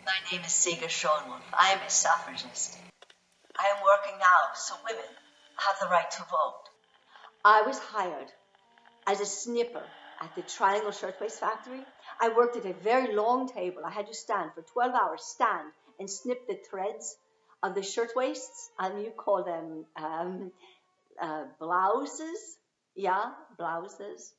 My name is Siga Schoenwolf. I am a suffragist. I am working now so women have the right to vote. I was hired as a snipper at the Triangle Shirtwaist Factory. I worked at a very long table. I had to stand for 12 hours, stand and snip the threads of the shirtwaists, and you call them blouses. Yeah, blouses.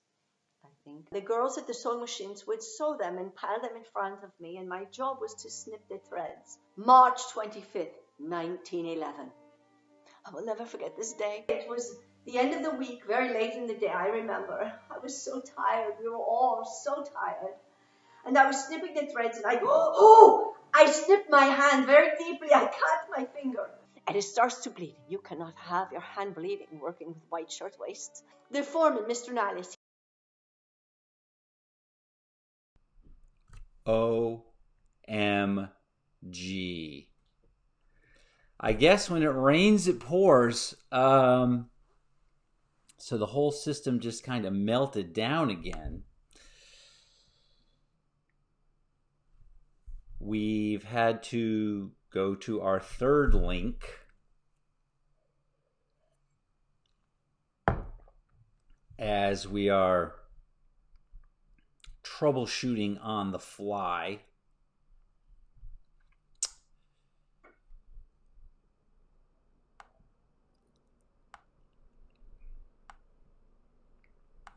I think the girls at the sewing machines would sew them and pile them in front of me, and my job was to snip the threads. March 25th, 1911. I will never forget this day. It was the end of the week, very late in the day, I remember. I was so tired. We were all so tired. And I was snipping the threads, and I snipped my hand very deeply. I cut my finger. And it starts to bleed. You cannot have your hand bleeding working with white shirtwaists. The foreman, Mr. Niles. OMG. I guess when it rains, it pours. So the whole system just kind of melted down again. We've had to go to our third link. As we are troubleshooting on the fly.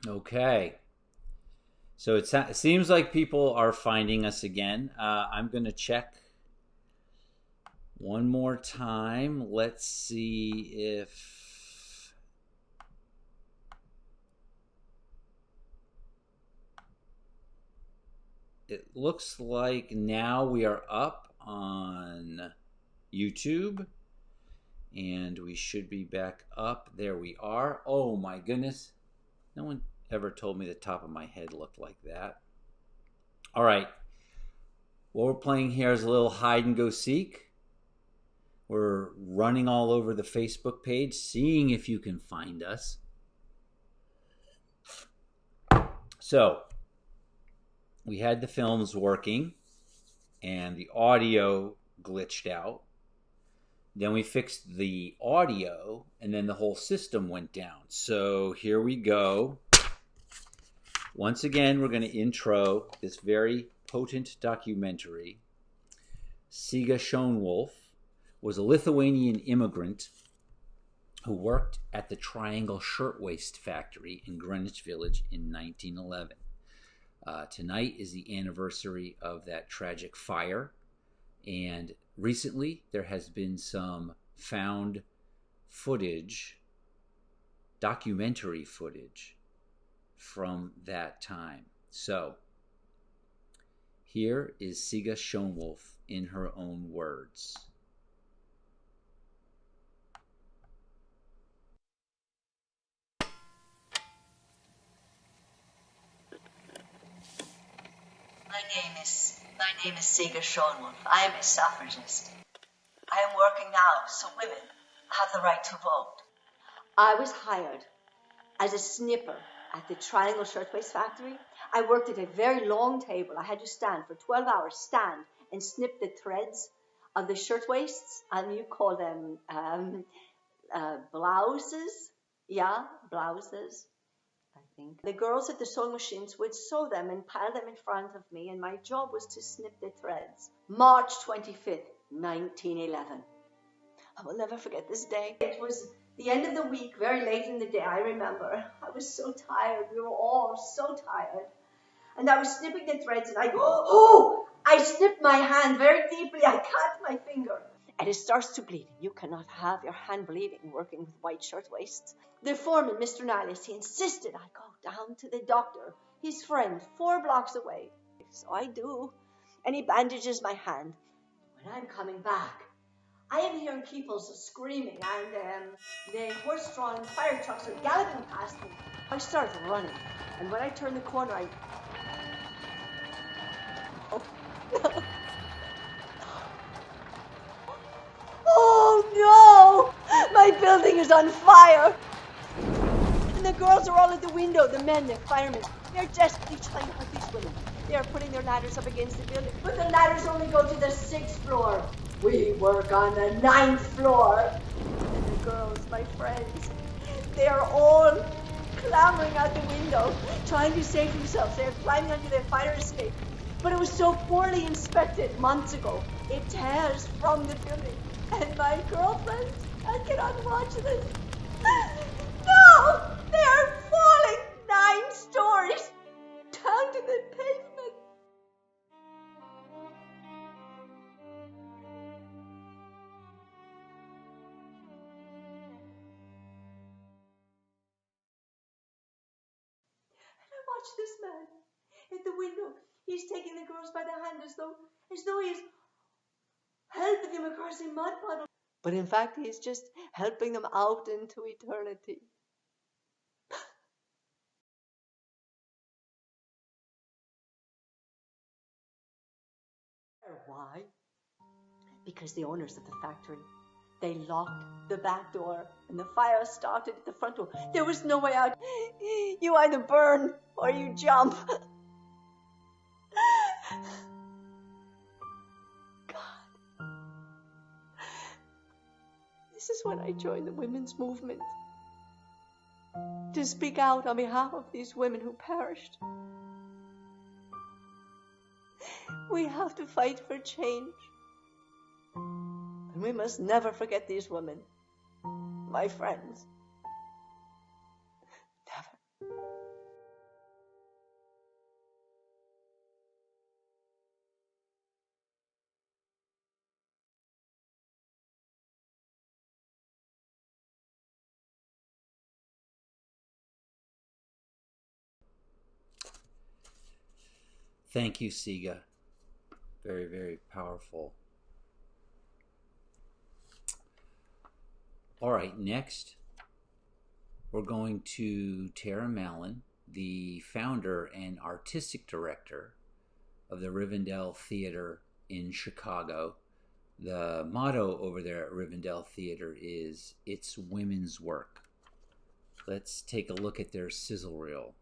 Okay. So it seems like people are finding us again. I'm going to check one more time. Let's see if... It looks like now we are up on YouTube. And we should be back up. There we are. Oh my goodness. No one ever told me the top of my head looked like that. All right. What we're playing here is a little hide and go seek. We're running all over the Facebook page, seeing if you can find us. So, we had the films working, and the audio glitched out. Then we fixed the audio, and then the whole system went down. So here we go. Once again, we're going to intro this very potent documentary. Siga Schoenwolf was a Lithuanian immigrant who worked at the Triangle Shirtwaist Factory in Greenwich Village in 1911. Tonight is the anniversary of that tragic fire, and recently there has been some found footage, documentary footage from that time. So here is Siga Schoenwolf in her own words. My name is Siga Schoenwolf. I am a suffragist. I am working now so women have the right to vote. I was hired as a snipper at the Triangle Shirtwaist Factory. I worked at a very long table. I had to stand for 12 hours, stand and snip the threads of the shirtwaists, and you call them blouses. Yeah, blouses. I think the girls at the sewing machines would sew them and pile them in front of me, and my job was to snip the threads. March 25th, 1911. I will never forget this day. It was the end of the week, very late in the day, I remember. I was so tired. We were all so tired. And I was snipping the threads, and I snipped my hand very deeply. I cut my finger. And it starts to bleed. You cannot have your hand bleeding working with white shirtwaists. The foreman, Mr. Niles, he insisted I go down to the doctor, his friend, 4 blocks away. So I do. And he bandages my hand. When I'm coming back, I am hearing people screaming, and the horse-drawn fire trucks are galloping past me. I started running. And when I turned the corner, Oh no! My building is on fire! And the girls are all at the window, the men, the firemen. They're desperately trying to help these women. They are putting their ladders up against the building, but the ladders only go to the 6th floor. We work on the 9th floor. And the girls, my friends, they are all clambering out the window, trying to save themselves. They are climbing onto their fire escape. But it was so poorly inspected months ago. It tears from the building. And my girlfriends, I cannot watch this. No! They are falling 9 stories down to the pavement. And I watch this man at the window. He's taking the girls by the hand as though he's helping them across a mud puddle. But in fact, he's just helping them out into eternity. Why? Because the owners of the factory, they locked the back door and the fire started at the front door. There was no way out. You either burn or you jump. God. This is when I joined the women's movement, to speak out on behalf of these women who perished. We have to fight for change. And we must never forget these women, my friends. Never. Thank you, Siga. Very, very powerful. All right, next we're going to Tara Mallon, the founder and artistic director of the Rivendell Theater in Chicago. The motto over there at Rivendell Theater is "It's Women's Work." Let's take a look at their sizzle reel.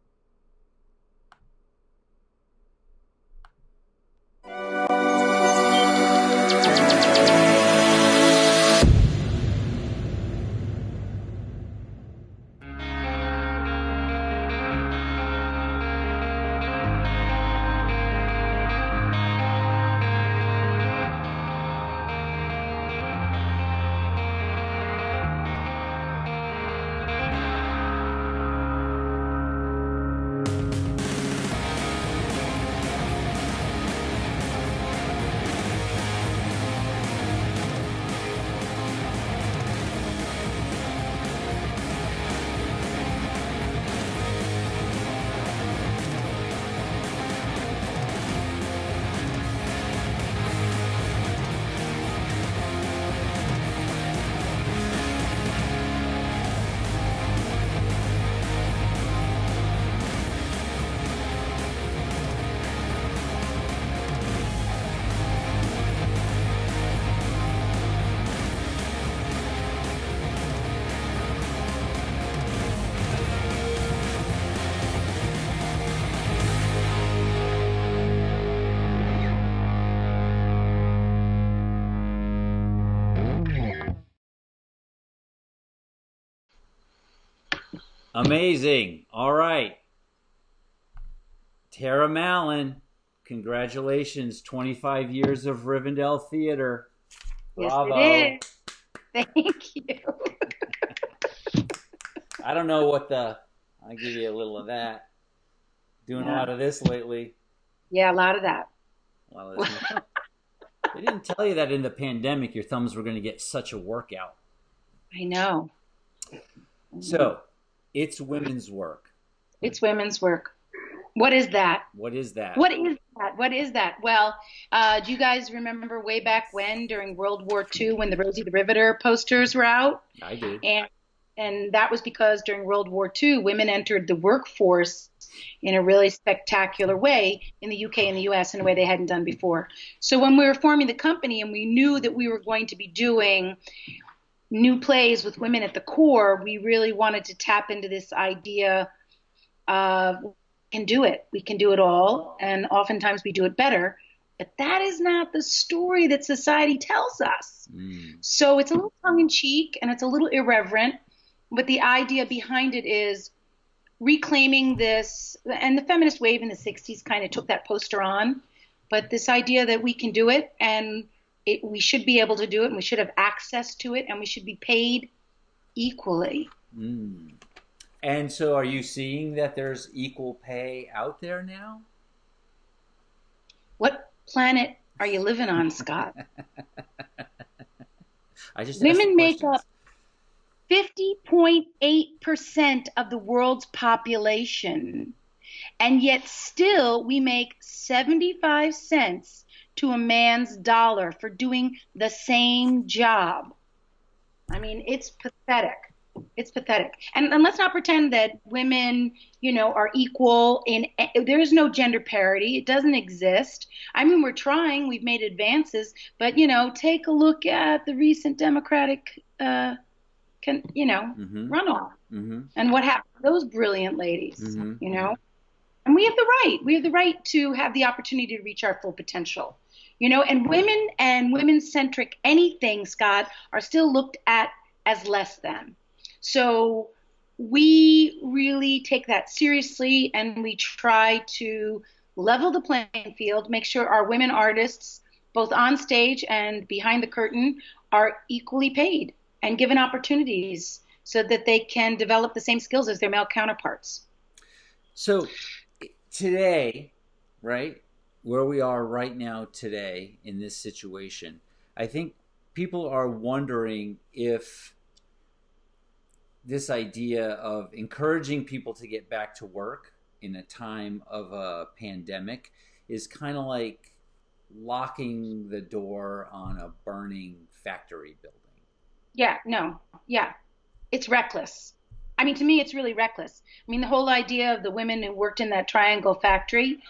Amazing. All right. Tara Mallon, congratulations. 25 years of Rivendell Theater. Bravo. Yes, it is. Thank you. I don't know what I'll give you a little of that. Doing a lot of this lately. Yeah, a lot of that. They didn't tell you that in the pandemic your thumbs were going to get such a workout. I know. So, it's women's work. It's women's work. What is that? What is that? What is that? What is that? Well, do you guys remember way back when, during World War II, when the Rosie the Riveter posters were out? I do. And that was because during World War II, women entered the workforce in a really spectacular way in the UK and the US in a way they hadn't done before. So when we were forming the company and we knew that we were going to be doing new plays with women at the core, we really wanted to tap into this idea of can do it. We can do it all, and oftentimes we do it better. But that is not the story that society tells us. So it's a little tongue-in-cheek and it's a little irreverent, but the idea behind it is reclaiming this, and the feminist wave in the 60s kind of took that poster on, but this idea that we can do it, and we should be able to do it, and we should have access to it, and we should be paid equally. And so are you seeing that there's equal pay out there now? What planet are you living on, Scott? I just Women make up 50.8% of the world's population, and yet still we make 75 cents to a man's dollar for doing the same job. I mean, it's pathetic. It's pathetic. And let's not pretend that women, are equal there is no gender parity. It doesn't exist. I mean, we're trying, we've made advances, but, take a look at the recent Democratic, runoff. And what happened to those brilliant ladies, And we have the right. We have the right to have the opportunity to reach our full potential, and women and women-centric anything, Scott, are still looked at as less than. So we really take that seriously, and we try to level the playing field, make sure our women artists, both on stage and behind the curtain, are equally paid and given opportunities so that they can develop the same skills as their male counterparts. So today, right, where we are right now today in this situation, I think people are wondering if this idea of encouraging people to get back to work in a time of a pandemic is kind of like locking the door on a burning factory building. It's reckless. I mean, to me, it's really reckless. I mean, the whole idea of the women who worked in that Triangle factory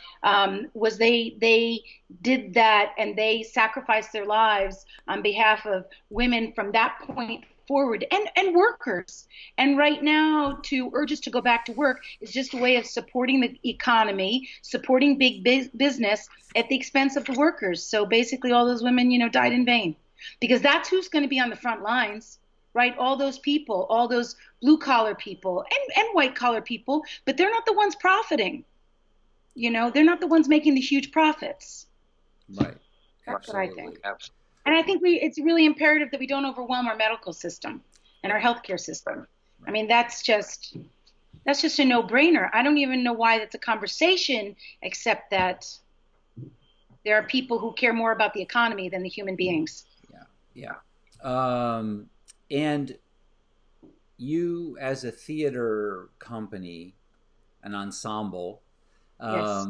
was they did that, and they sacrificed their lives on behalf of women from that point forward, and workers. And right now, to urge us to go back to work is just a way of supporting the economy, supporting big business at the expense of the workers. So basically, all those women, died in vain, because that's who's going to be on the front lines. Right? All those people, all those blue collar people and white collar people, but they're not the ones profiting. They're not the ones making the huge profits. Right. That's what I think. Absolutely. And I think it's really imperative that we don't overwhelm our medical system and our healthcare system. I mean, that's just a no-brainer. I don't even know why that's a conversation, except that there are people who care more about the economy than the human beings. Yeah. And you, as a theater company, an ensemble. Yes.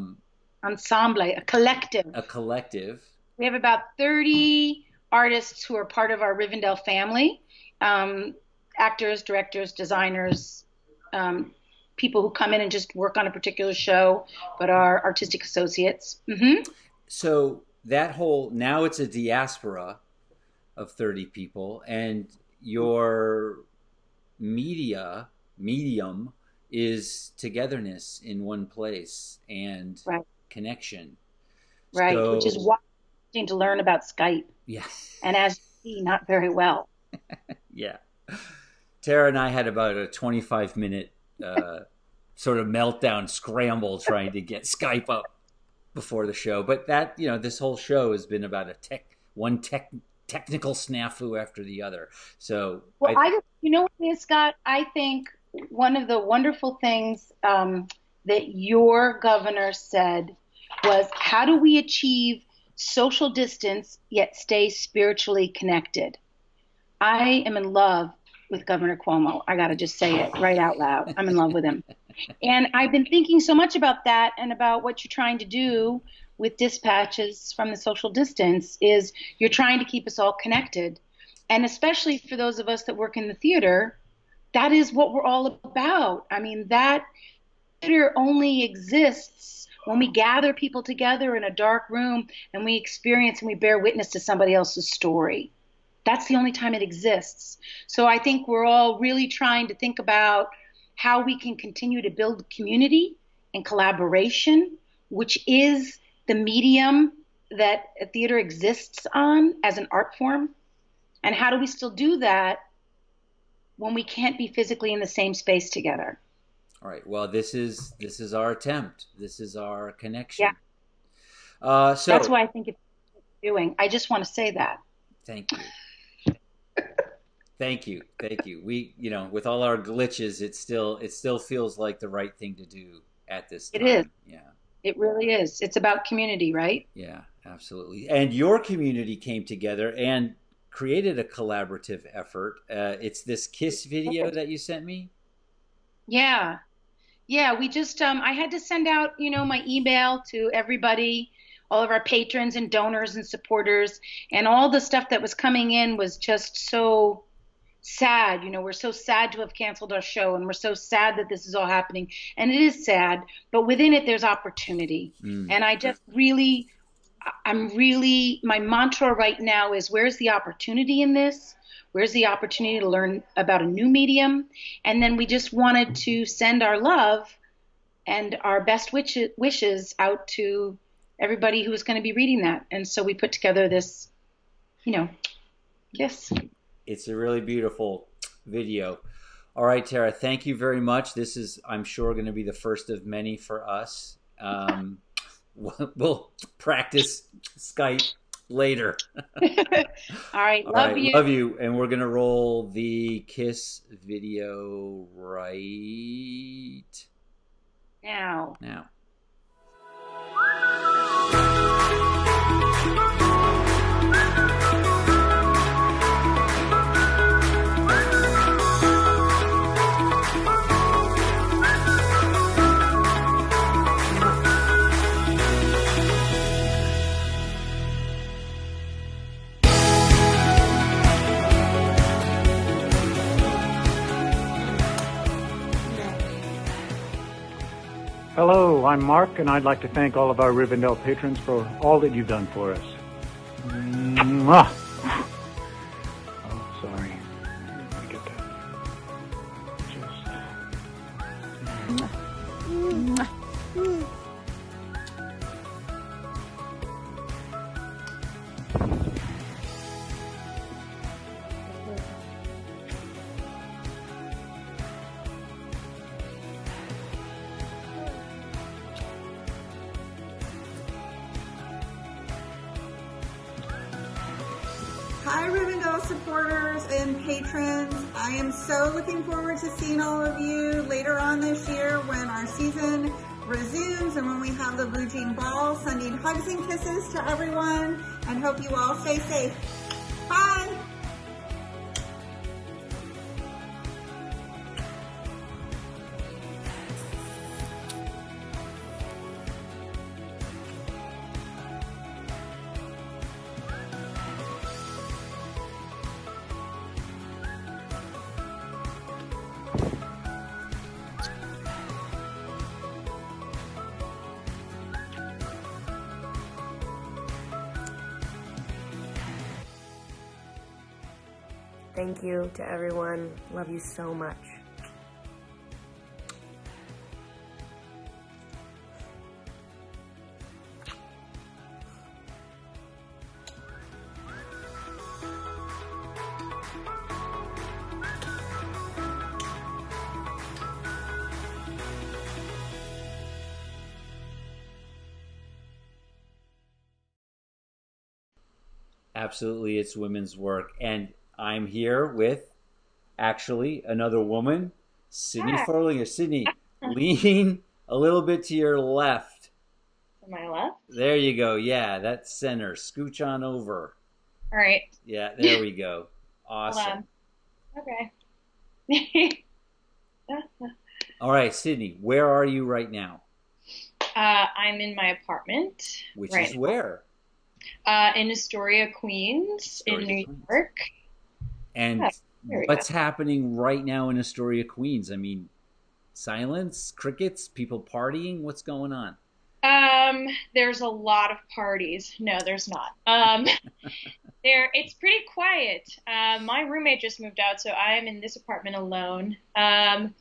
Ensemble, a collective. We have about 30 artists who are part of our Rivendell family, actors, directors, designers, people who come in and just work on a particular show, but are artistic associates. So that now it's a diaspora of 30 people, and your medium is togetherness in one place and connection. Right, so, which is why I need to learn about Skype. Yeah. And as you see, not very well. Yeah. Tara and I had about a 25-minute sort of meltdown scramble trying to get Skype up before the show. But that, this whole show has been about technical snafu after the other. So, well, Scott, I think one of the wonderful things that your governor said was, how do we achieve social distance yet stay spiritually connected? I am in love with Governor Cuomo. I got to just say it right out loud. I'm in love with him. And I've been thinking so much about that, and about what you're trying to do with dispatches from the social distance is you're trying to keep us all connected. And especially for those of us that work in the theater, that is what we're all about. I mean, that theater only exists when we gather people together in a dark room and we experience and we bear witness to somebody else's story. That's the only time it exists. So I think we're all really trying to think about how we can continue to build community and collaboration, which is the medium that a theater exists on as an art form? And how do we still do that when we can't be physically in the same space together? All right. Well, this is our attempt. This is our Yeah, connection. that's So what I think it's doing. I just want to say that. thank you. Thank you. Thank you. We, with all our glitches, it still feels like the right thing to do at this It is. time. Yeah. It really is. It's about community, right? Yeah, absolutely. And your community came together and created a collaborative effort. It's this Kiss video that you sent me. Yeah. Yeah, we just I had to send out, my email to everybody, all of our patrons and donors and supporters, and all the stuff that was coming in was just so sad. We're so sad to have canceled our show, and we're so sad that this is all happening. And it is sad, but within it there's opportunity. Mm. And my mantra right now is, where's the opportunity in this? Where's the opportunity to learn about a new medium? And then we just wanted to send our love and our best wishes out to everybody who is going to be reading that. And so we put together this, Kiss. It's a really beautiful video. All right, Tara, thank you very much. This is, I'm sure, going to be the first of many for us. We'll practice Skype later. All right. All Love right, you. love you. And we're going to roll the Kiss video right Now. Hello, I'm Mark, and I'd like to thank all of our Rivendell patrons for all that you've done for us. Mwah! Oh, sorry. Let me get that. Hi, Rivendell supporters and patrons. I am so looking forward to seeing all of you later on this year when our season resumes and when we have the Blue Jean Ball. Sending hugs and kisses to everyone and hope you all stay safe. Bye. Thank you to everyone. Love you so much. Absolutely, it's women's work. And I'm here with actually another woman, Sydney Furlinger. Sydney, lean a little bit to your left. To my left? There you go. Yeah, that's center. Scooch on over. All right. Yeah, there we go. Awesome. Okay. All right, Sydney, where are you right now? I'm in my apartment. Which right is where? In Astoria, Queens, Astoria, in New Queens. York. And there we what's happening right now in Astoria, Queens? I mean, silence, crickets, people partying. What's going on? There's a lot of parties. No, there's not. It's pretty quiet. My roommate just moved out, so I am in this apartment alone. And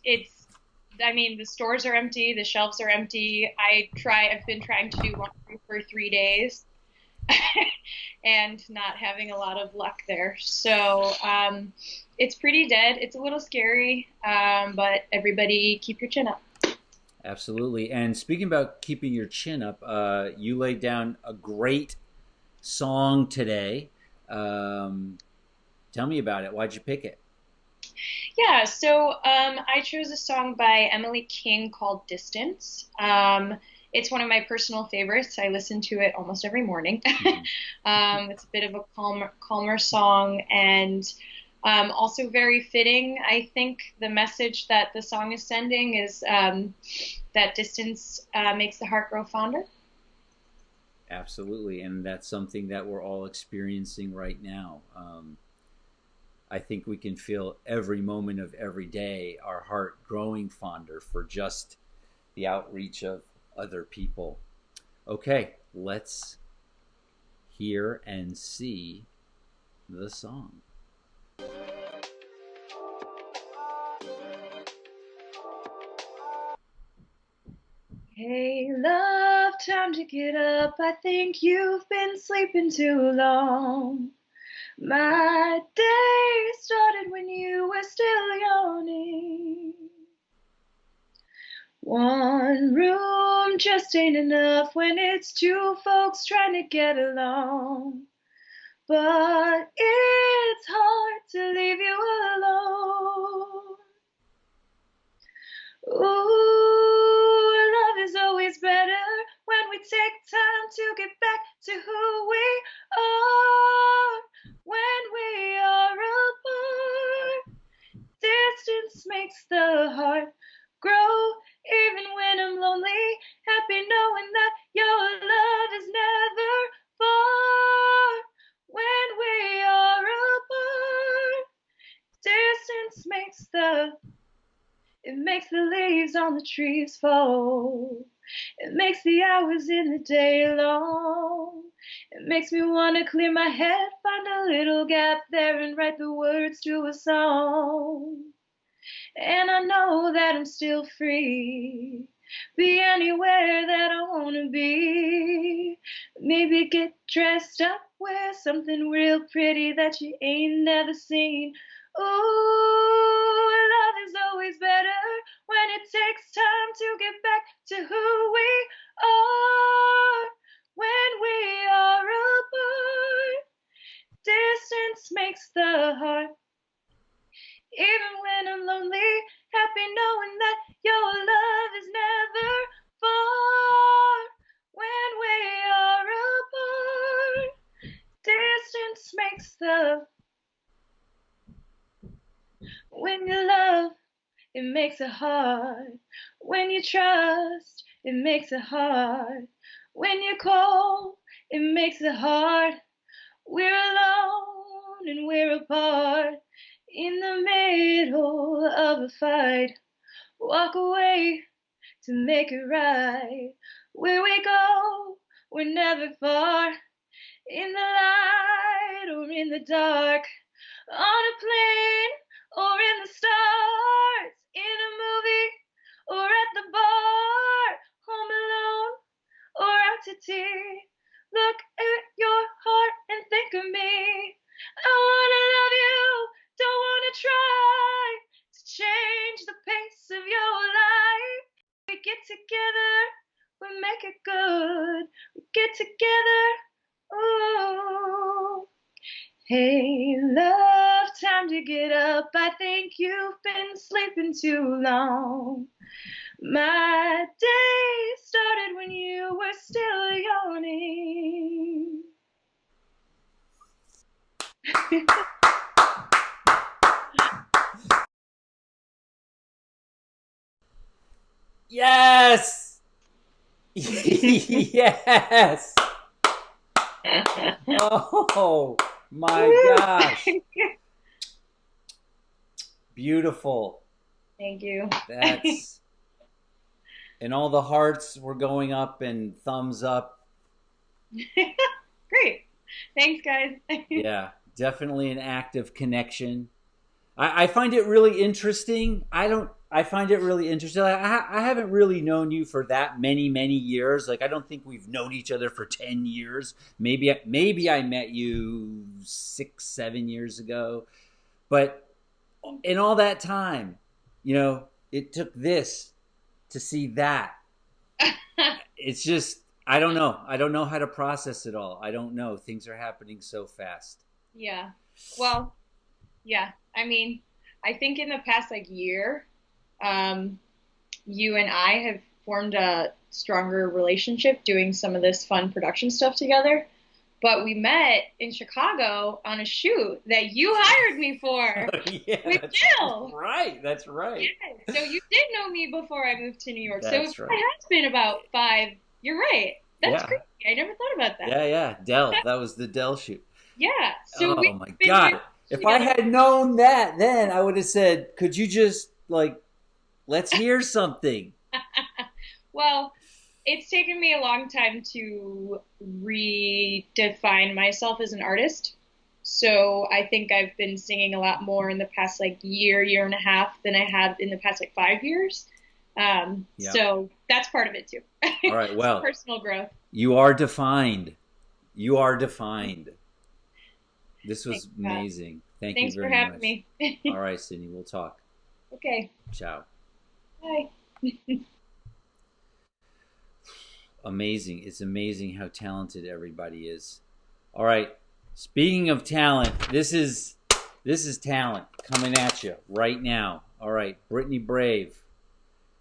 it's I mean, the stores are empty, the shelves are empty. I've been trying to do laundry for 3 days and not having a lot of luck there. So it's pretty dead. It's a little scary, but everybody keep your chin up. Absolutely. And speaking about keeping your chin up, you laid down a great song today. Tell me about it. Why'd you pick it? Yeah, so I chose a song by Emily King called Distance. It's one of my personal favorites. I listen to it almost every morning. It's a bit of a calmer song, and also very fitting. I think the message that the song is sending is that distance makes the heart grow fonder. Absolutely, and that's something that we're all experiencing right now. I think we can feel every moment of every day our heart growing fonder for just the outreach of other people. Okay, let's hear and see the song. Hey, love, time to get up. I think you've been sleeping too long. My day started when you were still yawning. One room just ain't enough when it's two folks trying to get along. But it's hard to leave you alone. Ooh, love is always better when we take time to get back to who we are. When we are apart, distance makes the heart grow. Even when I'm lonely, happy knowing that your love is never far. When we are apart, distance makes the leaves on the trees fall. It makes the hours in the day long. It makes me want to clear my head, find a little gap there and write the words to a song. And I know that I'm still free, be anywhere that I want to be. Maybe get dressed up, wear something real pretty that you ain't never seen. Ooh, love is always better when it takes time to get back to who we are. When we are apart, distance makes the heart. Even when I'm lonely, happy knowing that your love is never far. When we are apart, distance makes the... When you love, it makes it hard. When you trust, it makes it hard. When you're cold, it makes it hard. We're alone and we're apart. In the middle of a fight, walk away to make it right. Where we go, we're never far. In the light or in the dark, on a plane or in the stars, in a movie or at the bar, home alone or out to tea. Look at your heart and think of me. I wanna love you, don't wanna try to change the pace of your life. We get together, we make it good. We get together, ooh. Hey, love, time to get up. I think you've been sleeping too long. My day started when you were still yawning. Yes! Yes! Oh my gosh. Beautiful. Thank you. That's... And all the hearts were going up and thumbs up. Great. Thanks, guys. Yeah, definitely an active connection. I find it really interesting. I don't I find it really interesting. I haven't really known you for that many years. Like, I don't think we've known each other for 10 years. Maybe I met you 6, 7 years ago. But in all that time, it took this to see that. It's just, I don't know. I don't know how to process it all. I don't know. Things are happening so fast. Yeah. Well, yeah. I mean, I think in the past year, you and I have formed a stronger relationship doing some of this fun production stuff together. But we met in Chicago on a shoot that you hired me for Yeah, with Jill. Right. That's right. Yes. So you did know me before I moved to New York. That's So right. it has been about 5. You're right. That's Yeah. crazy. I never thought about that. Yeah. Dell. That was the Dell shoot. Yeah. So Oh we've my been God. working If I together. had known that then, I would have said, could you just, let's hear something? Well, it's taken me a long time to redefine myself as an artist. So I think I've been singing a lot more in the past year and a half than I have in the past 5 years. Yeah. So that's part of it too. All right. Well, Personal growth. you are defined. You are defined. This was Thanks, Matt. amazing. Thank Thanks you for very having much. me. All right, Sydney. We'll talk. Okay. Ciao. Bye. Amazing. It's amazing how talented everybody is. All right. Speaking of talent, this is talent coming at you right now. All right, Brittany Brave.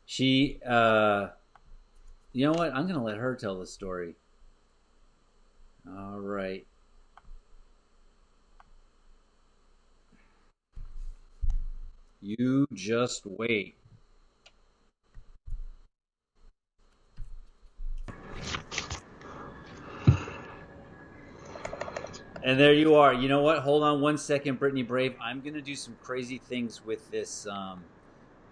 She, you know what? I'm gonna let her tell the story. All right. You just wait. And there you are. You know what? Hold on one second, Brittany Brave. I'm going to do some crazy things with this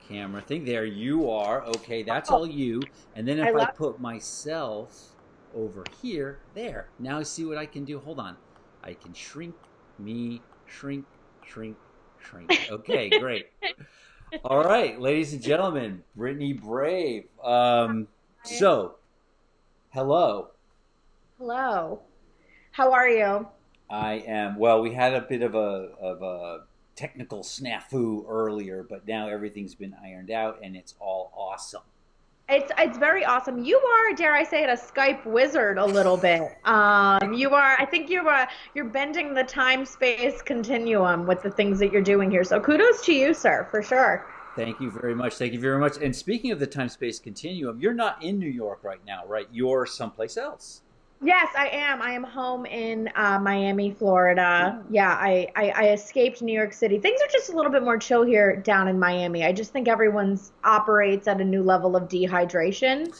camera thing. There you are. Okay, that's all you. And then if I put myself over here, there. Now see what I can do. Hold on. I can shrink me, shrink. Okay, great. All right, ladies and gentlemen, Brittany Brave. So, hello. Hello. How are you? I am. Well, we had a bit of a technical snafu earlier, but now everything's been ironed out and it's all awesome. It's very awesome. You are, dare I say it, a Skype wizard a little bit. You are. I think you're bending the time-space continuum with the things that you're doing here. So kudos to you, sir, for sure. Thank you very much. Thank you very much. And speaking of the time-space continuum, you're not in New York right now, right? You're someplace else. Yes, I am. I am home in Miami, Florida. Yeah, I escaped New York City. Things are just a little bit more chill here down in Miami. I just think everyone's operates at a new level of dehydration.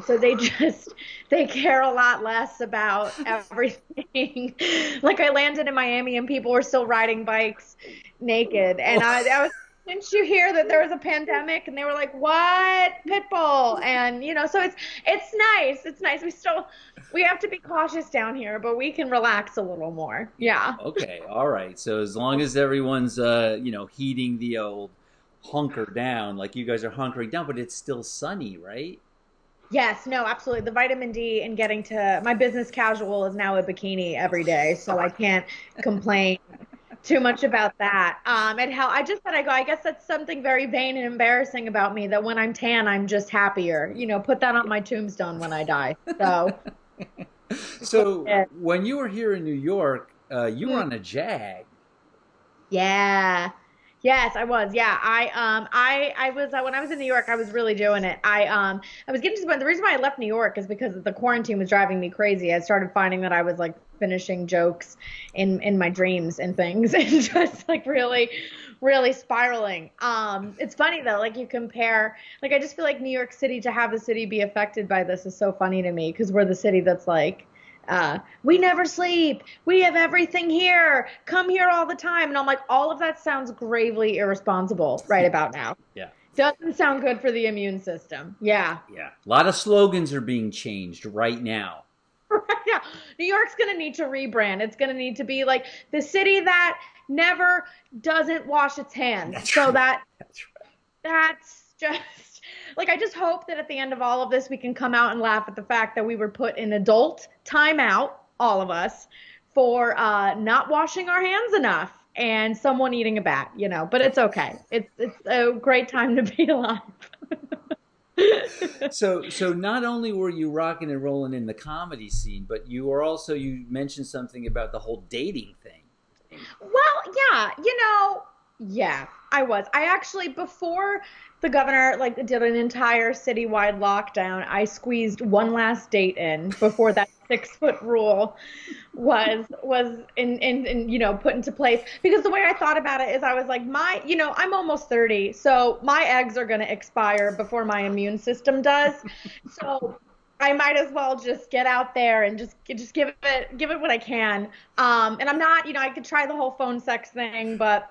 So they care a lot less about everything. Like I landed in Miami and people were still riding bikes naked. And I was, didn't you hear that there was a pandemic? And they were like, what? Pitbull. And, so it's nice. It's nice. We have to be cautious down here, but we can relax a little more. Yeah. Okay. All right. So as long as everyone's, heating the old hunker down, like you guys are hunkering down, but it's still sunny, right? Yes, no, absolutely. The vitamin D and getting to my business casual is now a bikini every day, so I can't complain too much about that. I just thought I guess that's something very vain and embarrassing about me, that when I'm tan, I'm just happier. Put that on my tombstone when I die. So. So when you were here in New York, you were on a Jag. Yeah. Yes, I was. Yeah, I was when I was in New York. I was really doing it. I was getting to the point. The reason why I left New York is because the quarantine was driving me crazy. I started finding that I was finishing jokes in my dreams and things, and just really, really spiraling. It's funny though. You compare. I just feel like New York City, to have the city be affected by this is so funny to me, because we're the city that's we never sleep. We have everything here. Come here all the time. And I'm like, all of that sounds gravely irresponsible right about now. Yeah. Doesn't sound good for the immune system. Yeah. Yeah. A lot of slogans are being changed right now. Yeah. New York's going to need to rebrand. It's going to need to be the city that never doesn't wash its hands. That's so right. that That's right. that's just like, I just hope that at the end of all of this, we can come out and laugh at the fact that we were put in adult timeout, all of us, for not washing our hands enough and someone eating a bat, but it's okay. It's a great time to be alive. So not only were you rocking and rolling in the comedy scene, but you mentioned something about the whole dating thing. Well, yeah, I was. I actually, before the governor did an entire citywide lockdown, I squeezed one last date in before that 6-foot rule was in put into place. Because the way I thought about it is, I was like, I'm almost 30, so my eggs are going to expire before my immune system does. So I might as well just get out there and just give it what I can. And I'm not, I could try the whole phone sex thing, but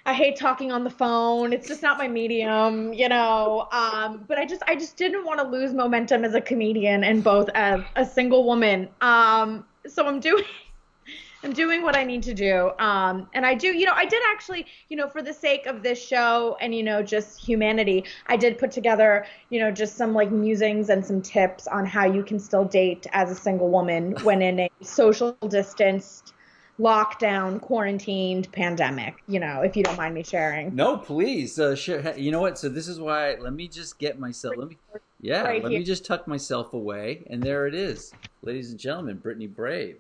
I hate talking on the phone. It's just not my medium, But I just didn't want to lose momentum as a comedian and both as a single woman. So I'm doing what I need to do. And I do, I did actually, for the sake of this show and, just humanity, I did put together, just some musings and some tips on how you can still date as a single woman when in a social distanced, lockdown, quarantined pandemic, if you don't mind me sharing. No, please. Sure. You know what? So this is why, let me just get myself, let me just tuck myself away. And there it is. Ladies and gentlemen, Brittany Brave.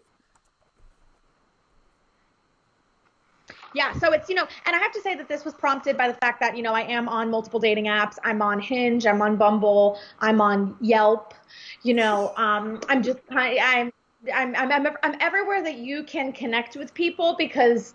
Yeah, so it's, and I have to say that this was prompted by the fact that, I am on multiple dating apps. I'm on Hinge, I'm on Bumble, I'm on Yelp, I'm just I'm everywhere that you can connect with people, because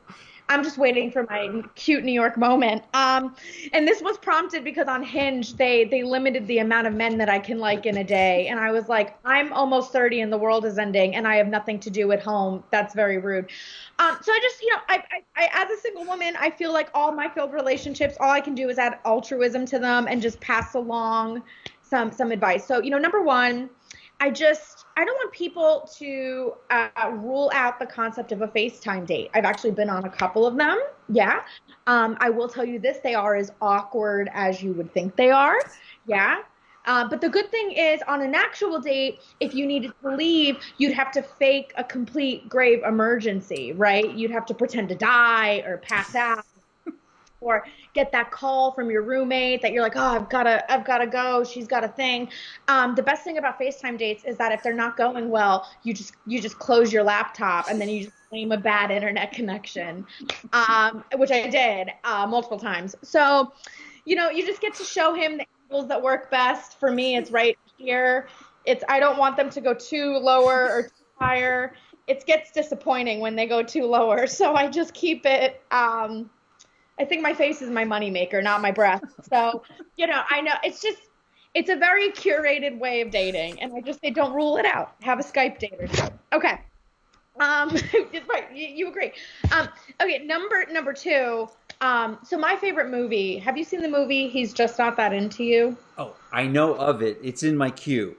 I'm just waiting for my cute New York moment. And this was prompted because on Hinge, they limited the amount of men that I can like in a day. And I was like, I'm almost 30 and the world is ending and I have nothing to do at home. That's very rude. So I just, I as a single woman, I feel like all my failed relationships, all I can do is add altruism to them and just pass along some advice. So, number one, I don't want people to rule out the concept of a FaceTime date. I've actually been on a couple of them. Yeah. I will tell you this, they are as awkward as you would think they are. Yeah. But the good thing is, on an actual date, if you needed to leave, you'd have to fake a complete grave emergency, right? You'd have to pretend to die or pass out. Or get that call from your roommate that you're like, oh, I've gotta go. She's got a thing. The best thing about FaceTime dates is that if they're not going well, you just close your laptop and then you just blame a bad internet connection, which I did multiple times. So, you just get to show him the angles that work best. For me, it's right here. I don't want them to go too lower or too higher. It gets disappointing when they go too lower, so I just keep it. I think my face is my moneymaker, not my breath. So, I know it's a very curated way of dating, and I just say don't rule it out. Have a Skype date or two. Okay. Right. You agree. Okay. Number two. So my favorite movie. Have you seen the movie He's Just Not That Into You? Oh, I know of it. It's in my queue.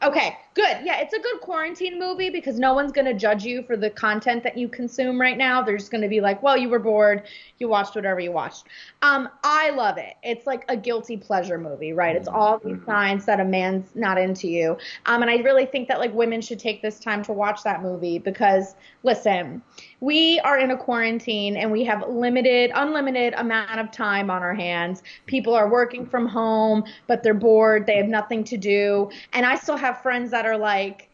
Okay, good. Yeah, it's a good quarantine movie because no one's going to judge you for the content that you consume right now. They're just going to be like, well, you were bored. You watched whatever you watched. I love it. It's like a guilty pleasure movie, right? It's all these signs that a man's not into you. And I really think that women should take this time to watch that movie because, listen, we are in a quarantine and we have unlimited amount of time on our hands. People are working from home, but they're bored. They have nothing to do. And I still have friends that are like,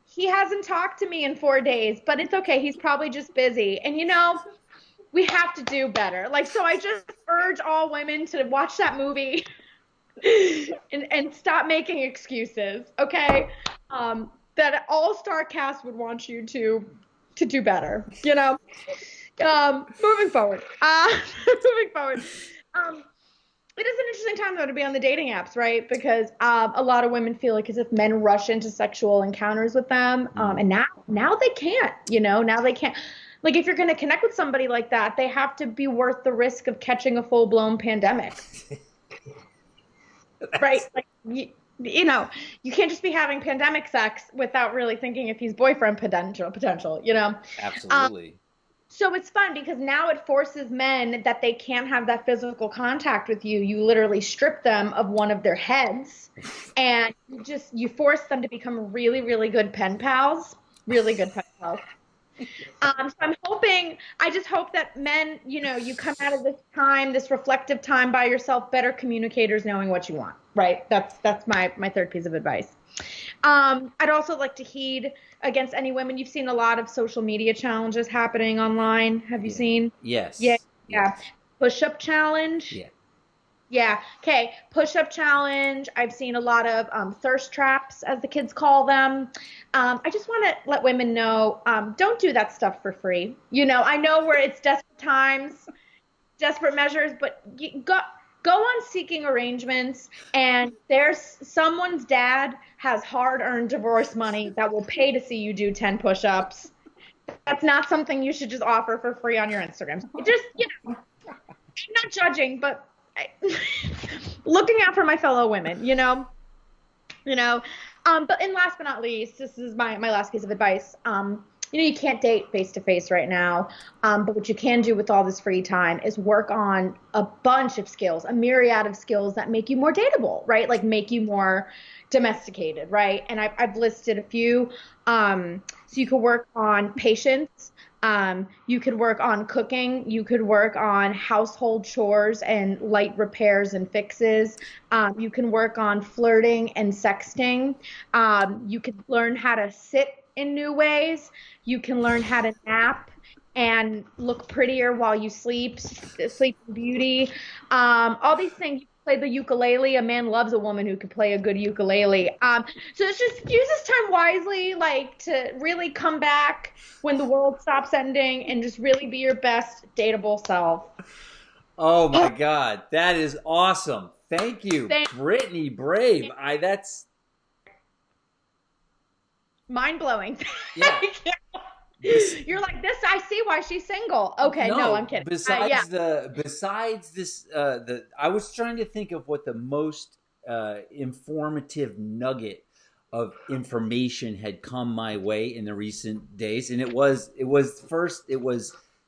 he hasn't talked to me in 4 days, but it's okay. He's probably just busy. And we have to do better. So I just urge all women to watch that movie and stop making excuses. Okay. That all-star cast would want you to do better, moving forward. It is an interesting time, though, to be on the dating apps, right? Because a lot of women feel like as if men rush into sexual encounters with them. And now they can't, now they can't. If you're going to connect with somebody like that, they have to be worth the risk of catching a full-blown pandemic. Right? You can't just be having pandemic sex without really thinking if he's boyfriend potential, Absolutely. So it's fun because now it forces men that they can't have that physical contact with you. You literally strip them of one of their heads and you force them to become really, really good pen pals. Really good pen pals. So I just hope that men, you come out of this time, this reflective time by yourself, better communicators knowing what you want, right? That's my third piece of advice. I'd also like to heed against any women. You've seen a lot of social media challenges happening online. Have you seen? Yes. Yeah. Yes. Push-up challenge. Yeah. Yeah. Okay. Push-up challenge. I've seen a lot of thirst traps, as the kids call them. I just want to let women know, don't do that stuff for free. I know where it's desperate times, desperate measures, but go on Seeking Arrangements, and there's someone's dad has hard-earned divorce money that will pay to see you do 10 push-ups. That's not something you should just offer for free on your Instagram. Just, I'm not judging, but looking out for my fellow women, but last but not least, this is my last piece of advice. You can't date face to face right now. But what you can do with all this free time is work on a bunch of skills, a myriad of skills that make you more dateable, right? Like make you more domesticated, right? And I've listed a few. So you could work on patience. You could work on cooking. You could work on household chores and light repairs and fixes. You can work on flirting and sexting. You could learn how to sit in new ways. You can learn how to nap and look prettier while you sleep beauty. All these things. You play the ukulele. A man loves a woman who can play a good ukulele. So it's just use this time wisely, like to really come back when the world stops ending and just really be your best dateable self. Oh my God, that is awesome! Thank you, Brittany Brave. That's mind-blowing. Yeah. You're like, this, I see why she's single. Okay, no I'm kidding. Besides this, I was trying to think of what the most informative nugget of information had come my way in the recent days, and it was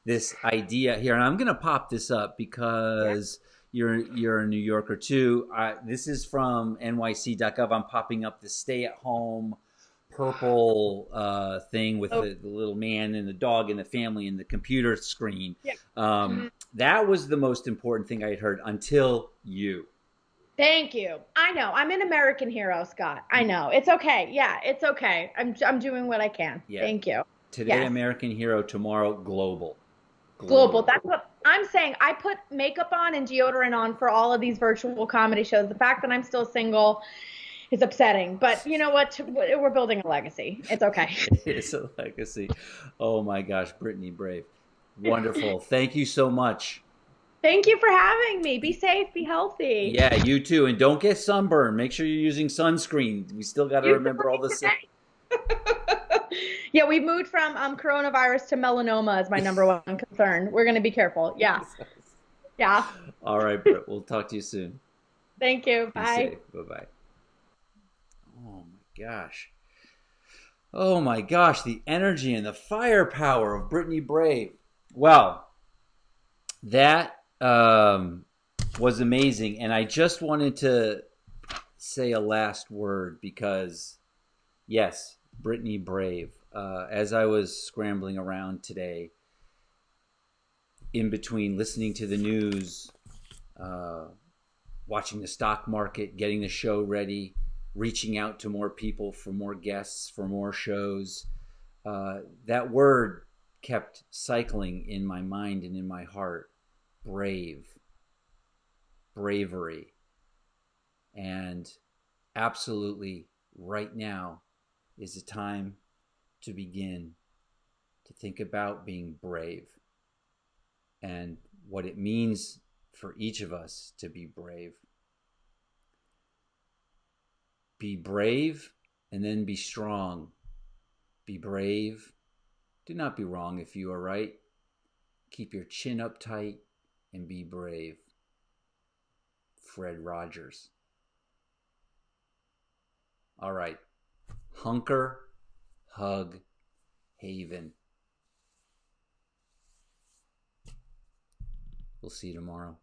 this idea here, and I'm gonna pop this up because you're a New Yorker too. This is from NYC.gov. I'm popping up the stay-at-home purple thing with the little man and the dog and the family and the computer screen. That was the most important thing I had heard until you. Thank you. I know. I'm an American hero, Scott. I know. It's okay. Yeah, it's okay. I'm doing what I can. Yeah. Thank you. Today, American hero. Tomorrow, global. That's what I'm saying. I put makeup on and deodorant on for all of these virtual comedy shows. The fact that I'm still single is upsetting, but you know what? We're building a legacy. It's okay. It's a legacy. Oh my gosh, Brittany Brave. Wonderful. Thank you so much. Thank you for having me. Be safe, be healthy. Yeah, you too. And don't get sunburned. Make sure you're using sunscreen. We still got to remember all the Yeah, we moved from coronavirus to melanoma as my number one concern. We're going to be careful. Yeah. Yeah. All right, Britt. We'll talk to you soon. Thank you. Bye. Bye-bye. Oh my gosh, the energy and the firepower of Brittany Brave. Well, that was amazing. And I just wanted to say a last word because, yes, Brittany Brave. As I was scrambling around today, in between listening to the news, watching the stock market, getting the show ready, reaching out to more people for more guests, for more shows. That word kept cycling in my mind and in my heart. Brave. Bravery. And absolutely right now is the time to begin to think about being brave and what it means for each of us to be brave. Be brave and then be strong. Be brave. Do not be wrong if you are right. Keep your chin up tight and be brave. Fred Rogers. All right. Hunker, hug, haven. We'll see you tomorrow.